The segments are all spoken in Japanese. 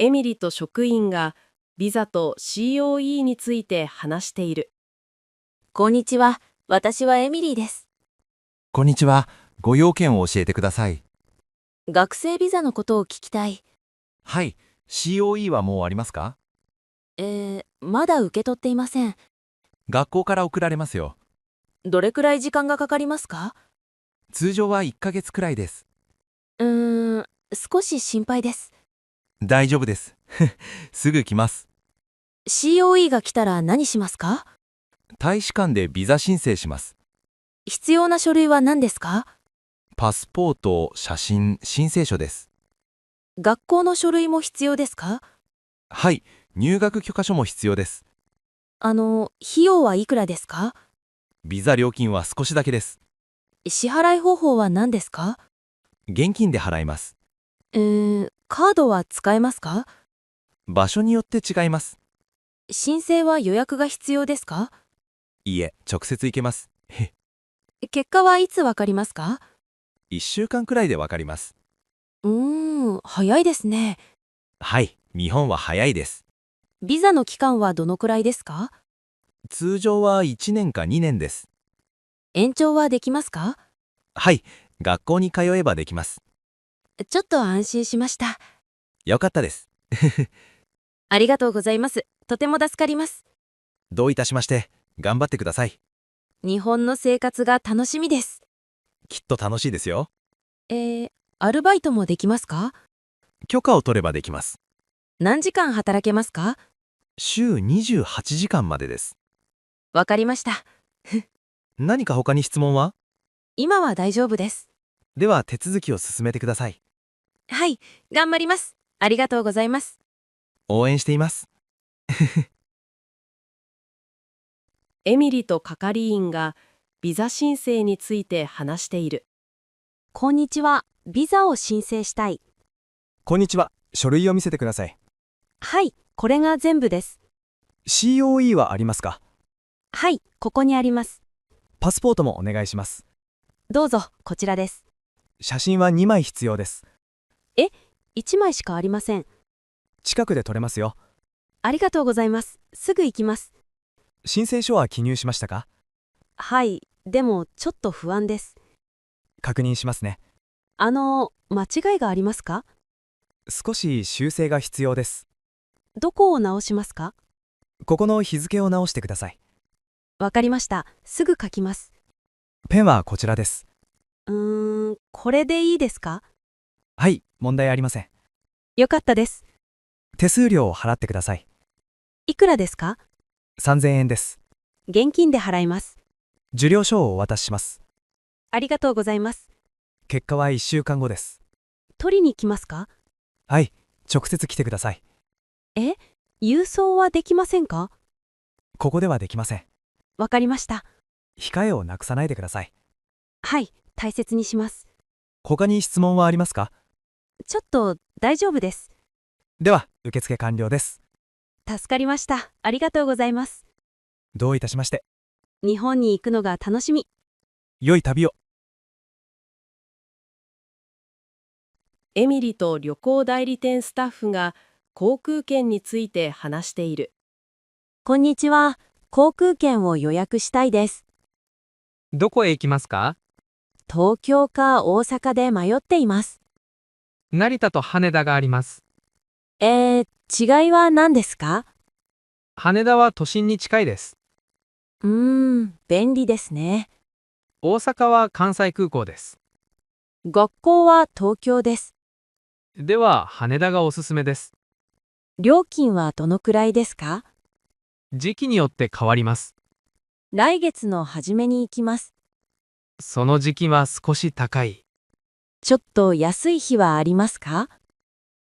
エミリと職員がビザと COE について話している。こんにちは。私はエミリーです。こんにちは。ご用件を教えてください。学生ビザのことを聞きたい。はい。COE はもうありますか？まだ受け取っていません。学校から送られますよ。どれくらい時間がかかりますか？通常は1ヶ月くらいです。少し心配です。大丈夫です。すぐ来ます。COE が来たら何しますか？大使館でビザ申請します。必要な書類は何ですか？パスポート、写真、申請書です。学校の書類も必要ですか？はい。入学許可書も必要です。費用はいくらですか？ビザ料金は少しだけです。支払い方法は何ですか？現金で払います。カードは使えますか？場所によって違います。申請は予約が必要ですか？いいえ、直接行けます。結果はいつわかりますか？1週間くらいでわかります。早いですね。はい。日本は早いです。ビザの期間はどのくらいですか？通常は1年か2年です。延長はできますか？はい。学校に通えばできます。ちょっと安心しました。よかったです。ありがとうございます。とても助かります。どういたしまして。頑張ってください。日本の生活が楽しみです。きっと楽しいですよ。アルバイトもできますか？許可を取ればできます。何時間働けますか？週28時間までです。わかりました。何か他に質問は？今は大丈夫です。では手続きを進めてください。はい、頑張ります。ありがとうございます。応援しています。エミリと係員がビザ申請について話している。こんにちは。ビザを申請したい。こんにちは。書類を見せてください。はい、これが全部です。COE はありますか？はい、ここにあります。パスポートもお願いします。どうぞ、こちらです。写真は2枚必要です。1枚しかありません。近くで撮れますよ。ありがとうございます。すぐ行きます。申請書は記入しましたか？はい、でもちょっと不安です。確認しますね。間違いがありますか？少し修正が必要です。どこを直しますか？ここの日付を直してください。わかりました。すぐ書きます。ペンはこちらです。これでいいですか？はい、問題ありません。よかったです。手数料を払ってください。いくらですか3000円です。現金で払います。受領書をお渡しします。ありがとうございます。結果は1週間後です。取りに来ますか？はい、直接来てください。郵送はできませんか？ここではできません。わかりました。控えをなくさないでください。はい、大切にします。他に質問はありますか？ちょっと大丈夫です。では、受付完了です。助かりました。ありがとうございます。どういたしまして。日本に行くのが楽しみ。良い旅を。エミリと旅行代理店スタッフが航空券について話している。こんにちは。航空券を予約したいです。どこへ行きますか？東京か大阪で迷っています。成田と羽田があります。違いは何ですか？羽田は都心に近いです。便利ですね。大阪は関西空港です。学校は東京です。では、羽田がおすすめです。料金はどのくらいですか？時期によって変わります。来月の初めに行きます。その時期は少し高い。ちょっと安い日はありますか？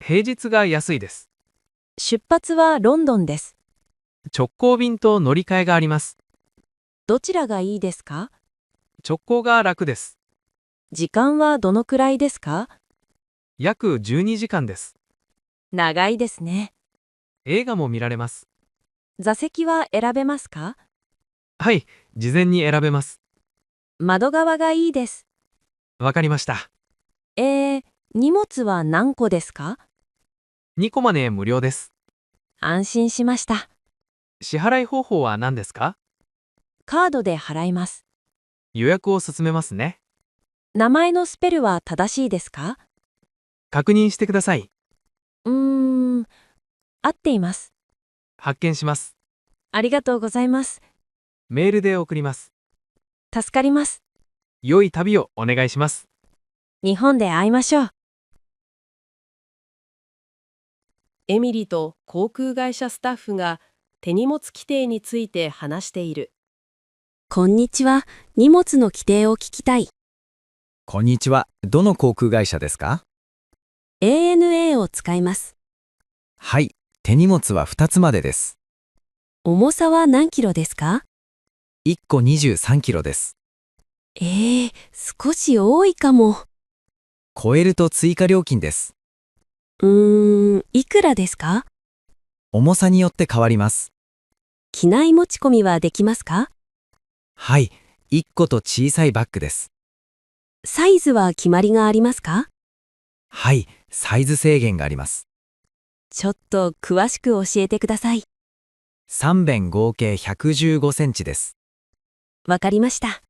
平日が安いです。出発はロンドンです。直行便と乗り換えがあります。どちらがいいですか？直行が楽です。時間はどのくらいですか？約12時間です。長いですね。映画も見られます。座席は選べますか？はい、事前に選べます。窓側がいいです。わかりました。荷物は何個ですか？ 2個まで無料です。安心しました。支払い方法は何ですか？カードで払います。予約を進めますね。名前のスペルは正しいですか？確認してください。合っています。発見します。ありがとうございます。メールで送ります。助かります。良い旅をお願いします。日本で会いましょう。エミリと航空会社スタッフが手荷物規定について話している。こんにちは。荷物の規定を聞きたい。こんにちは。どの航空会社ですか？ ANA を使います。はい。手荷物は2つまでです。重さは何キロですか？ 1個23キロです。少し多いかも。超えると追加料金です。いくらですか？重さによって変わります。機内持ち込みはできますか？はい。1個と小さいバッグです。サイズは決まりがありますか？はい。サイズ制限があります。ちょっと詳しく教えてください。3弁合計115センチです。わかりました。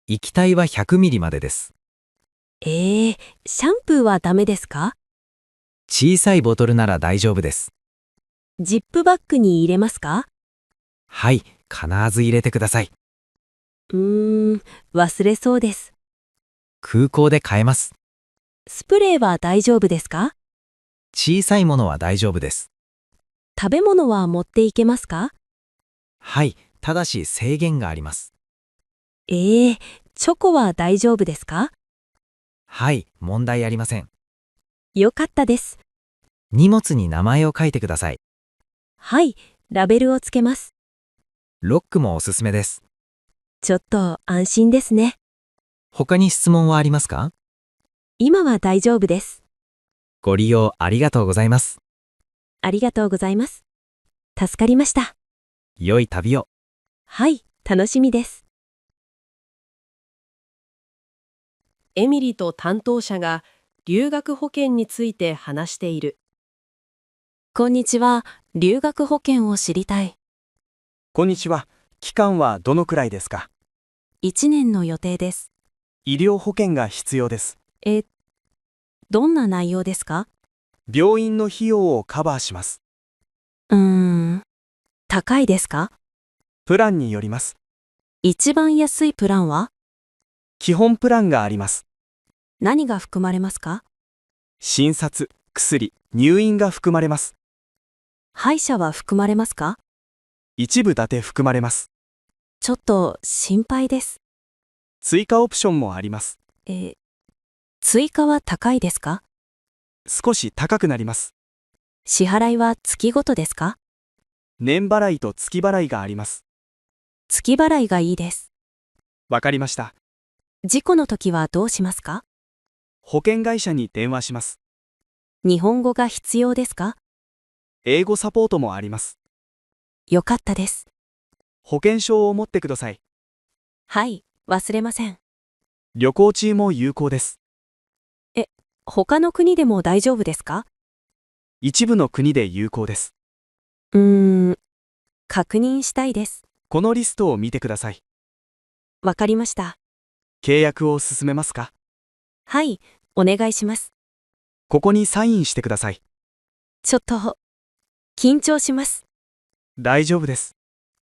液体は100ミリまでです。シャンプーはダメですか？小さいボトルなら大丈夫です。ジップバッグに入れますか？はい。必ず入れてください。忘れそうです。空港で買えます。スプレーは大丈夫ですか？小さいものは大丈夫です。食べ物は持っていけますか？はい。ただし制限があります。チョコは大丈夫ですか？はい。問題ありません。よかったです。荷物に名前を書いてください。はい、ラベルをつけます。ロックもおすすめです。ちょっと安心ですね。他に質問はありますか？今は大丈夫です。ご利用ありがとうございます。ありがとうございます。助かりました。良い旅を。はい、楽しみです。エミリと担当者が留学保険について話している。こんにちは。留学保険を知りたい。こんにちは。期間はどのくらいですか？ 1年の予定です。医療保険が必要です。どんな内容ですか？病院の費用をカバーします。高いですか？プランによります。一番安いプランは？基本プランがあります。何が含まれますか？診察、薬、入院が含まれます。歯医者は含まれますか？一部だけ含まれます。ちょっと心配です。追加オプションもあります。追加は高いですか？少し高くなります。支払いは月ごとですか？年払いと月払いがあります。月払いがいいです。わかりました。事故の時はどうしますか？保険会社に電話します。日本語が必要ですか？英語サポートもあります。よかったです。保険証を持ってください。はい、忘れません。旅行中も有効です。他の国でも大丈夫ですか？一部の国で有効です。確認したいです。このリストを見てください。わかりました。契約を進めますか？はい、お願いします。ここにサインしてください。ちょっと、緊張します。大丈夫です。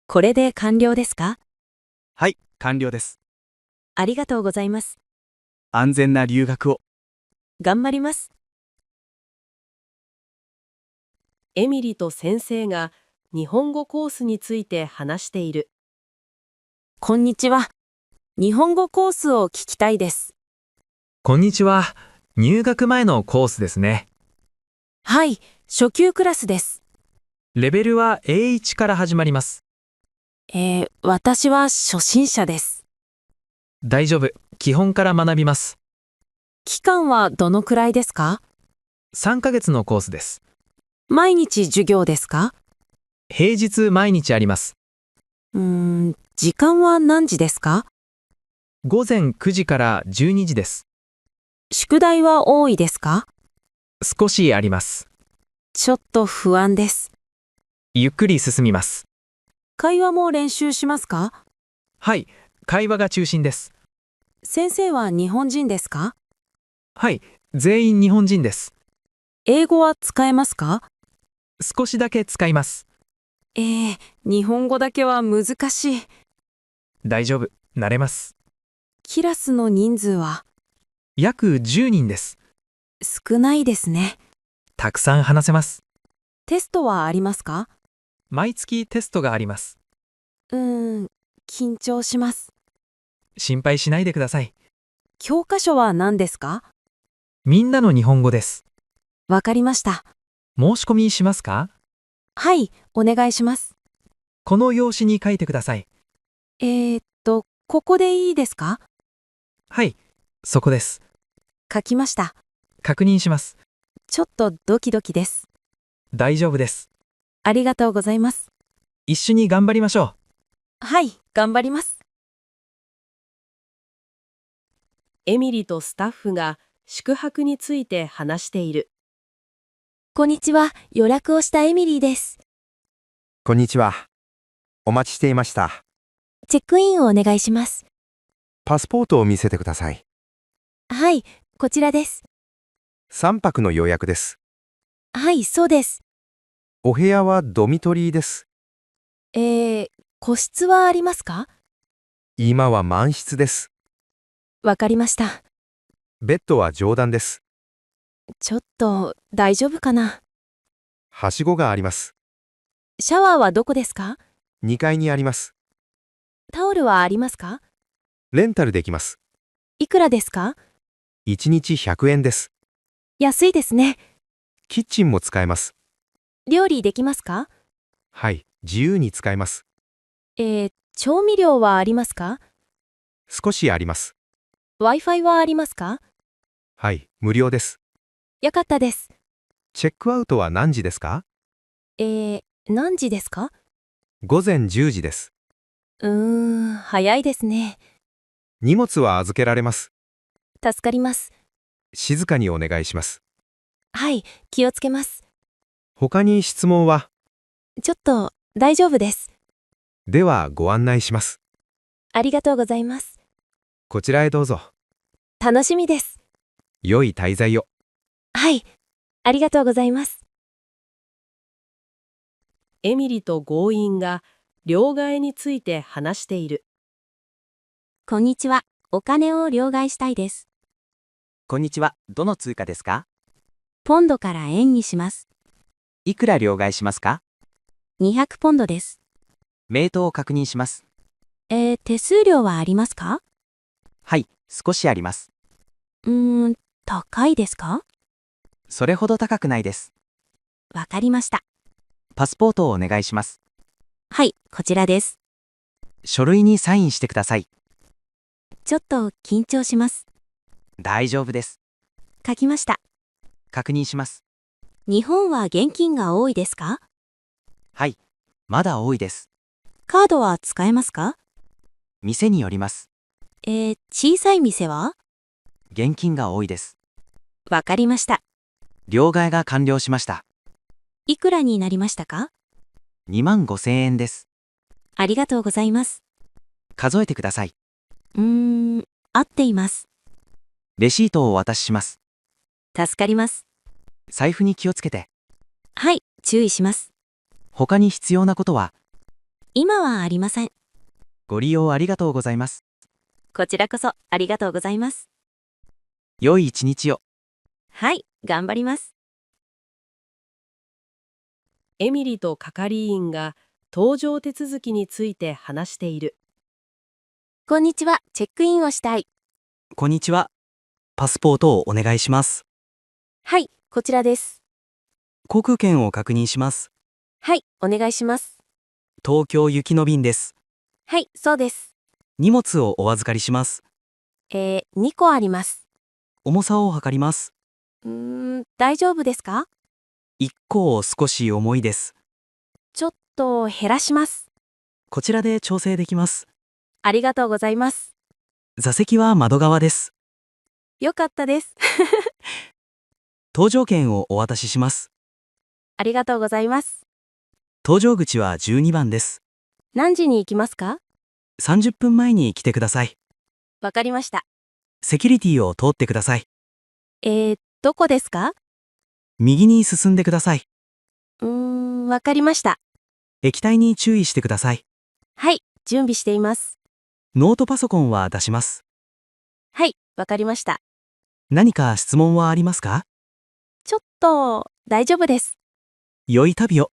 これで完了ですか？はい、完了です。ありがとうございます。安全な留学を。頑張ります。エミリと先生が日本語コースについて話している。こんにちは。日本語コースを聞きたいです。こんにちは。入学前のコースですね。はい、初級クラスです。レベルは A1 から始まります。私は初心者です。大丈夫。基本から学びます。期間はどのくらいですか？ 3ヶ月のコースです。毎日授業ですか？平日毎日あります。時間は何時ですか？午前9時から12時です。宿題は多いですか？少しあります。ちょっと不安です。ゆっくり進みます。会話も練習しますか？はい、会話が中心です。先生は日本人ですか？はい、全員日本人です。英語は使えますか？少しだけ使います。日本語だけは難しい。大丈夫、慣れます。クラスの人数は約10人です。少ないですね。たくさん話せます。テストはありますか？毎月テストがあります。緊張します。心配しないでください。教科書は何ですか？みんなの日本語です。わかりました。申し込みしますか？はい、お願いします。この用紙に書いてください。ここでいいですか？はい、そこです。書きました。確認します。ちょっとドキドキです。大丈夫です。ありがとうございます。一緒に頑張りましょはい、頑張ります。エミリとスタッフが宿泊について話している。こんにちは。予約をしたエミリーです。こんにちは。お待ちしていました。チェックインをお願いします。パスポートを見せてください。はい、こちらです。3泊の予約です。はい、そうです。お部屋はドミトリーです。個室はありますか？今は満室です。わかりました。ベッドは上段です。ちょっと大丈夫かな？はしごがあります。シャワーはどこですか？ 2階にあります。タオルはありますか？レンタルできます。いくらですか？ 1日100円です。安いですね。キッチンも使えます。料理できますか？はい、自由に使えます。調味料はありますか？ 少しあります。Wi-Fi はありますか？はい、無料です。よかったです。チェックアウトは何時ですか？何時ですか？午前10時です。早いですね。荷物は預けられます。助かります。静かにお願いします。はい、気をつけます。他に質問は？ちょっと大丈夫です。ではご案内します。ありがとうございます。こちらへどうぞ。楽しみです。良い滞在を。はい、ありがとうございます。エミリとゴーインが両替について話している。こんにちは。お金を両替したいです。こんにちは。どの通貨ですか？ポンドから円にします。いくら両替しますか？200ポンドです。名答を確認します。手数料はありますか？はい、少しあります。高いですか？それほど高くないです。わかりました。パスポートをお願いします。はい、こちらです。書類にサインしてください。ちょっと緊張します。大丈夫です。書きました。確認します。日本は現金が多いですか？はい、まだ多いです。カードは使えますか？店によります。小さい店は？現金が多いです。わかりました。両替が完了しました。いくらになりましたか25,000円です。ありがとうございます。数えてください。合っています。レシートをお渡しします。助かります。財布に気をつけて。はい、注意します。他に必要なことは？今はありません。ご利用ありがとうございます。こちらこそありがとうございます。良い一日を。はい、頑張ります。エミリと係員が搭乗手続きについて話している。こんにちは。チェックインをしたい。こんにちは。パスポートをお願いします。はい、こちらです。航空券を確認します。はい、お願いします。東京行きの便です。はい、そうです。荷物をお預かりします。2個あります。重さを測ります。大丈夫ですか1個少し重いです。ちょっと減らします。こちらで調整できます。ありがとうございます。座席は窓側です。よかったです。搭乗券をお渡しします。ありがとうございます。搭乗口は12番です。何時に行きますか？ 30分前に来てください。わかりました。セキュリティを通ってください。どこですか？右に進んでください。わかりました。液体に注意してください。はい、準備しています。ノートパソコンは出します。はい、わかりました。何か質問はありますか？ちょっと、大丈夫です。良い旅を。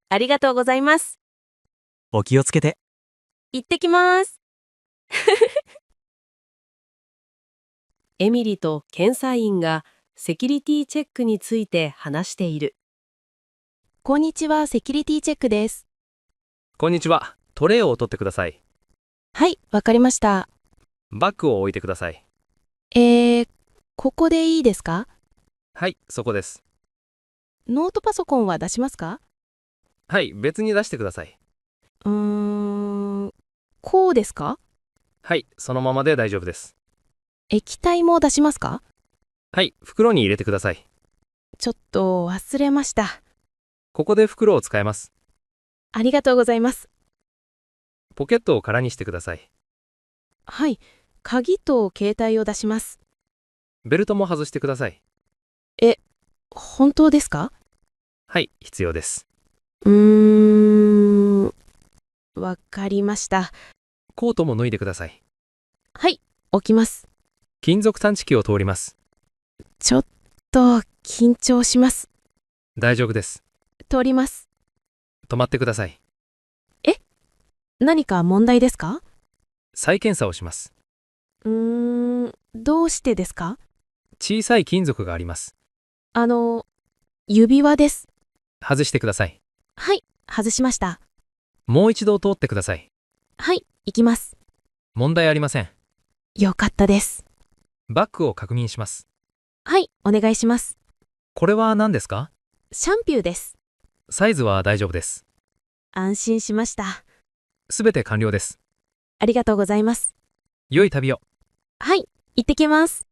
ありがとうございます。お気をつけて。行ってきます。エミリと検査員がセキュリティチェックについて話している。こんにちは、セキュリティチェックです。こんにちは。トレイを取ってください。はい、わかりました。バッグを置いてください。ここでいいですか？はい、そこです。ノートパソコンは出しますか？はい、別に出してください。こうですか？はい、そのままで大丈夫です。液体も出しますか？はい、袋に入れてください。ちょっと忘れました。ここで袋を使えます。ありがとうございます。ポケットを空にしてください。はい、鍵と携帯を出します。ベルトも外してください。本当ですか？はい、必要です。わかりました。コートも脱いでください。はい、置きます。金属探知機を通ります。ちょっと緊張します。大丈夫です。通ります。止まってください。何か問題ですか？再検査をします。どうしてですか？小さい金属があります。指輪です。外してください。はい、外しました。もう一度通ってください。はい、行きます。問題ありません。よかったです。バッグを確認します。はい、お願いします。これは何ですか？シャンピューです。サイズは大丈夫です。安心しました。すべて完了です。ありがとうございます。良い旅を。はい、行ってきます。